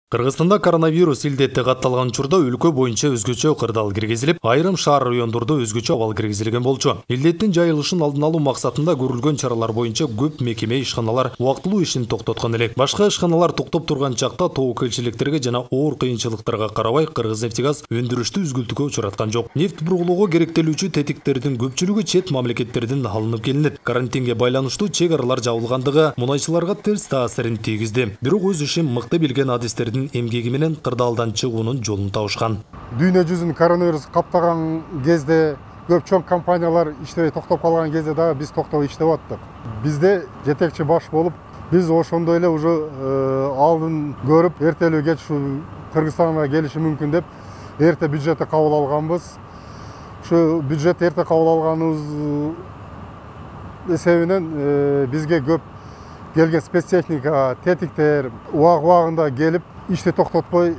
Кыргызстанда коронавирус илдети катталган учурда өлкө боюнча өзгөчө кырдаал киргизилип, айрым шаар райондордо өзгөчө абал киргизилген болчу. Илдеттин жайылышын алдын алуу максатында көрүлгөн чаралар боюнча көп мекеме ишканалар убактылуу ишин токтоткон элек. Башка ишканалар токтоп турган чакта тобокелчиликтерге жана оор кыйынчылыктарга карабай Кыргызнефтегаз өндүрүштү үзгүлтүүгө учураткан жок. Нефт бургулоого керектелүүчү тетиктердин көпчүлүгү чет мамлекеттерден алынып келинет. Карантинге байланыштуу чек аралар жабылгандыгы мунайчыларга терс таасирин тийгизди. Бирок өз ишин мыкты билген адистердин эмгеги менен кырдаалдан чыгуунун жолун табышкан. Дүйнө жүзүн коронавирус каптаган кезде көп чоң компаниялар иштебей токтоп калган кезде дагы биз токтоп иштеп аттык. Бизде жетекчи баш болуп, биз ошондой эле уже алдын көрүп, эртелүү кеч Кыргызстанга келиши мүмкүн деп эрте бюджетти кабыл алганбыз. Ушу бюджет эрте кабыл алганыбыз эсебинен бизге көп келген спецтехника, тетиктер убагында келип, ишти токтотпой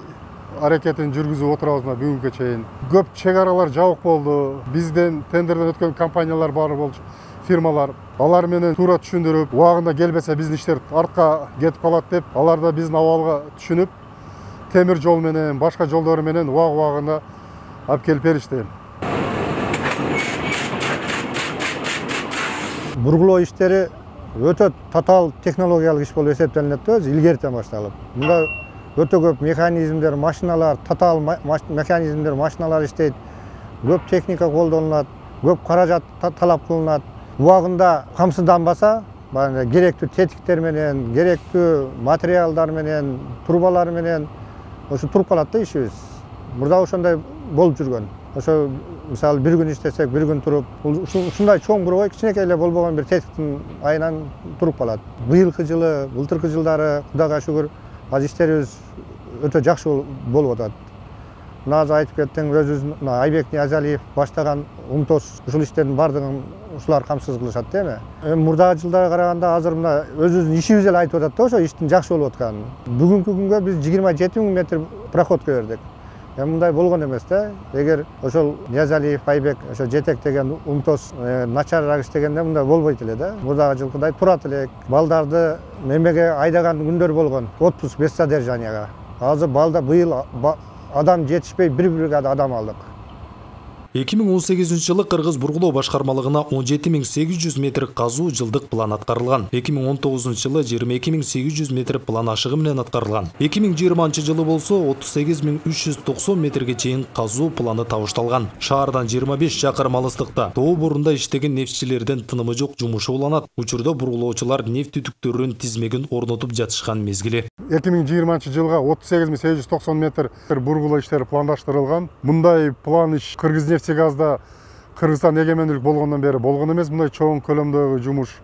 аракетин жүргүзүп отурабыз бүгүнкү чейин. Көп чек аралар жабык болду. Бизден тендерден өткөн компаниялар бар болчу, фирмалар. Алар менен туура түшүндүрүп, убагында келбесе биздин иштер артка кетип калат деп, алар да биздин абалга түшүнүп, темир жол менен, башка жолдор менен убагында алып келип беришти. Бургулоо иштери өтө татаал технологиялык иш болуп эсептелинет да, илгертен башталып. Мында өтө көп механизмдер, машиналар, татаал механизмдер, машиналар иштейт. Көп техника колдонулат, көп каражат талап кылынат. Убагында камсызданбаса, керектүү тетиктер менен, керектүү материалдар менен, трубалар менен ошо туруп калат да ишибиз. Мурда ошондой болуп жүргөн. Ошо мисалы бир күн иштесек, бир күн туруп, ушундай чоң бурбой кичинекей эле болбогон бир тетиктин айынан туруп калат. Быйылкы жылы, былтыркы жылдары Кудайга шүгүр, азыр иштерибиз өтө жакшы болуп атат. Мына азыр айтып кеттиң, өзүбүз Айбек Ниязалиев баштаган УМТОС ушул иштердин бардыгын ушулар камсыз кылышат, эми. Мурдагы жылдарга караганда азыр мына өзүбүздүн ишибиз эле айтып атат да, ошо иштин жакшы болуп атканын. Бүгүнкү күнгө биз 27 000 метр проходко бердик. Мындай болгон эмес да. Эгер ошол Ниязалиев Айбек ошо жетектеген УМТОС начарыраак иштегенде мындай болбойт эле да. Мурдагы жылкыдай турат элек. Балдарды немеге айдаган күндөр болгон. Отпуск без содержанияга. Азыр быйыл адам жетишпей бир бригада адам алдык. 2018 жылы Кыргыз бургулоо башкармалыгына 17 800 метр казуу жылдык план аткарылган. 2019 жылы 22 800 метр план ашыгы менен аткарылган. 2020 жылы болсо 38 390 метрге чейин казуу планы табышталган. Шаардан 25 чакырым алыстыкта тоо борунда иштеген нефтчилерден тынымы жок жумушу уланат. Учурда бургулоочулар нефт түтүктөрүнүн тизмегин орнотуп жатышкан мезгили. 2020 жылга 38 890 метр бургулоо иштери пландаштырылган. Мындай план иш Кыргызнефтегазда Кыргызстан эгемендүүлүк болгондон бери болгон эмес. Мындай чоң көлөмдөгү жумуш,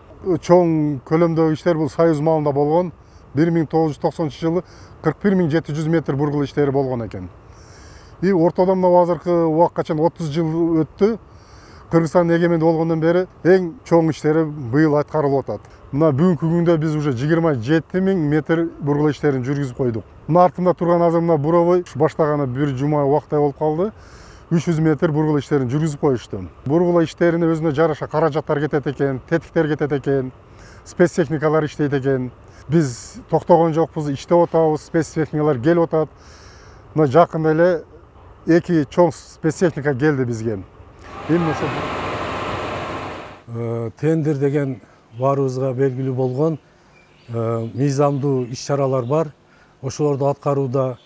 чоң көлөмдөгү иштер бул Союз маалында болгон. 1990 жылы 41 700 метр бургулоо иштери болгон экен. Ортодон мына азыркы убакка чейин 30 жыл өттү. Кыргызстан эгемендүү болгондон бери эң чоң иштери быйыл аткарылып атат. Мына бүгүнкү күндө биз уже 27 000 метр бургулоо иштерин жүргүзүп койдук. Мына артымда турган азыр мына буровой баштаганы бир жума убактай болуп калды. 300 метр бургулоо иштерин жүргүзүп коюшту. Бургулоо иштерине өзүнө жараша каражаттар кетет экен, тетиктер кетет экен, спецтехникалар иштейт экен. Биз токтогон жокпуз, иштеп атабыз, спецтехникалар келип атат. Мына жакында эле 2 чоң спецтехника келди бизге. Тендер деген баарыбызга белгилүү болгон мыйзамдуу иш-чаралар бар. Ошолорду аткарууда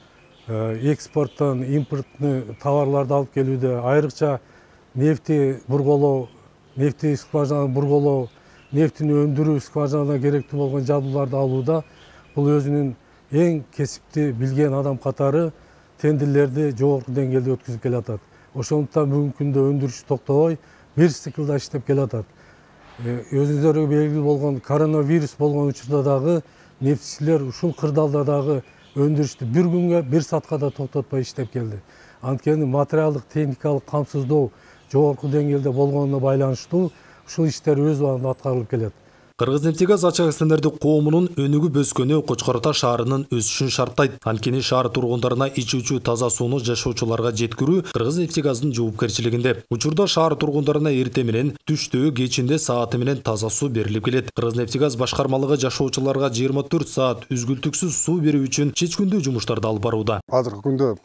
экспорттон импорттуу товарларды алып келүүдө, айрыкча нефти бурголоо, нефти скважинаны бурголоо, нефтини өндүрүү скважинасына керектүү болгон жабдууларды алууда бул өзүнүн эң кесипти билген адам катары тендерлерди жогорку деңгээлде өткүзүп келатат. Ошондуктан бүгүнкү күндө өндүрүш токтобой, бир циклда иштеп келатат. Өзүңүздарга белгилүү болгон коронавирус болгон учурда дагы нефтчилер ушул кырдаалда дагы өндүрүштү бир күнгө, бир саатка да токтотпой иштеп келди. Анткени материалдык, техникалык камсыздоо жогорку деңгээлде болгонуна байланыштуу ушул иштер өз убагында аткарылып келет. Кыргызнефтегаз ачык эстендердик коомунун өнүгүп өскөнү Кочкор Ата шаарынын өсүшүн шарттайт. Анткени шаар тургундарына ичүүчү таза сууну жашоочуларга жеткирүү Кыргызнефтегаздын жоопкерчилигинде. Учурда шаар тургундарына эрте менен, түштө, кечинде сааты менен таза суу берилип келет. Кыргызнефтегаз башкармалыгы жашоочуларга 24 саат үзгүлтүксүз суу берүү үчүн чечкиндүү жумуштарды алып барууда. Азыркы күндө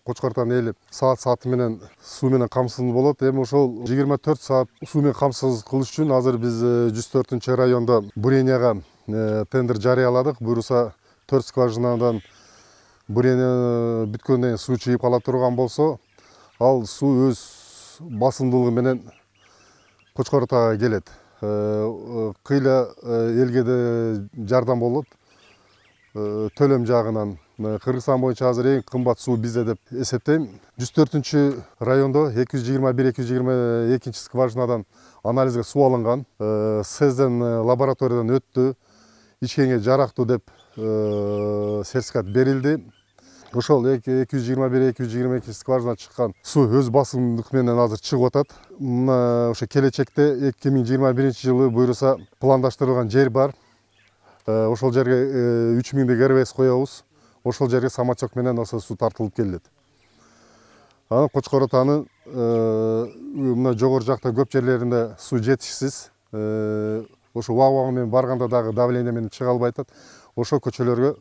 Кочкор Атанын эли сааты менен суу менен камсыз болот. Эми ошол 24 саат суу менен камсыз кылыш үчүн азыр биз 104 райондо буренияга тендер жарыяладык. Буюрса 4 скважинадан бурения бүткөндөн суу чыгып кала турган болсо, ал суу өз басымдуулугу менен Кочкор Атага келет. Кыйла элге да жардам болот. Төлөм жагынан Кыргызстан боюнча азыр эң кымбат суу бизде деп эсептейм. 104 райондо 221-222 скважинадан анализге суу алынган. СЭЗден лабораториядан өттү, ичкенге жарактуу деп сертификат берилди. Ошол 221-222 скважина чыккан суу өз басымдык менен азыр чыгып атат. Мына ошо келечекте 2021 жылы буйруса пландаштырылган жер бар. Ошол жерге 3000 РВС коебуз. Ошол жерге самотек менен ошо суу тартылып келет. Анан Кочкор Атанын мына жогору жакта көп жерлеринде суу жетишсиз. Ошо убагы менен барганда дагы давление менен чыга албай атат. Ошол көчөлөргө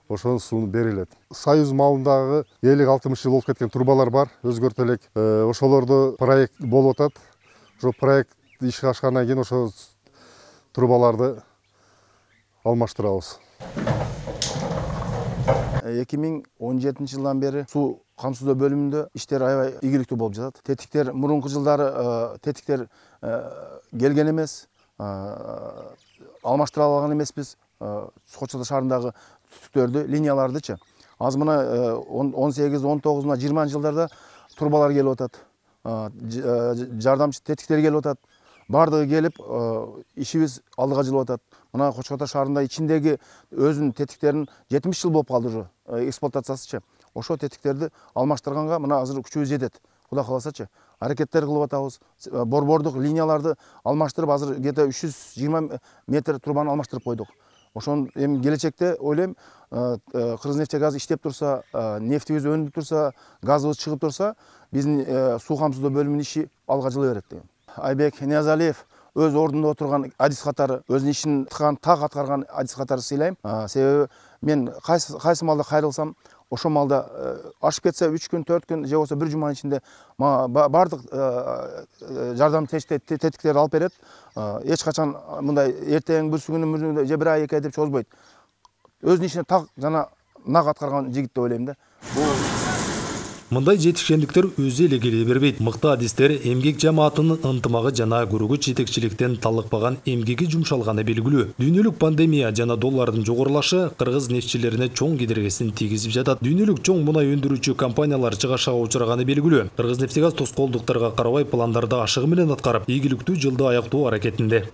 ошонун суу берилет. Союз малындагы 50-60 жыл болуп кеткен трубалар бар, өзгөртө элек. Ошолордо проект болуп атат. Ошо проект ишке ашкандан кийин ошо трубаларды алмаштырабыз. 2017 жылдан бери суу камсыздоо бөлүмүндө иштер аябай ийгиликтүү болуп жатат. Тетиктер мурунку жылдары тетиктер келген эмес, алмаштыра алган эмеспиз. Кочкор Ата шаарындагы түтүктөрдү, линиялардычы. Азыр мына 18, 19, 20 жылдарда трубалар келип атат. Жардамчы тетиктер келип атат. Бардыгы келип, ишибиз алдыга жылып атат. Мына Кочкор Ата шаарында ичиндеги өзүнүн тетиктерин 70 жыл болуп калды уже эксплуатациясычы. Ошо тетиктерди алмаштырганга мына азыр күчүбүз жетет. Кудай кааласачы, аракеттер кылып атабыз. Борбордук линияларды алмаштырып, азыр где-то 320 метр трубаны алмаштырып койдук. Ошон эми келечекте ойлойм, Кыргызнефтегаз иштеп турса, нефтибиз өнүгүп турса, газыбыз чыгып турса, биздин суу камсыздоо бөлүмүнүн иши алга жылы берет дейм. Айбек Ниязалиев өз ордунда отурган адис катары, өзүнүн ишин так аткарган адис катары сыйлайм. Себеби мен кайсы малда кайрылсам, ошол малда ашып кетсе 3 күн, 4 күн, же болсо 1 жуманын ичинде бардык жардам тетиктерди алып берет. Эч качан мындай эртең, бүрсүгүнү же 1 ай, 2 ай деп чозбойт. Өзүнүн ишине так жана нак аткарган жигит деп ойлойм да. Мындай жетишкендиктер өзү эле келе бербейт. Мыкты адистер эмгек жамаатынын ынтымагы жана көргүч жетекчиликтен талыкпаган эмгеги жумшалганы белгилүү. Дүйнөлүк пандемия жана доллардын жогорулашы кыргыз нефтчилерине чоң кедергисин тийгизип жатат. Дүйнөлүк чоң мунай өндүрүүчү компаниялар чыгашага учураганы белгилүү. Кыргызнефтегаз тоскоолдуктарга карабай пландарды ашыгы менен аткарып, ийгиликтүү жылды аяктоо аракетинде.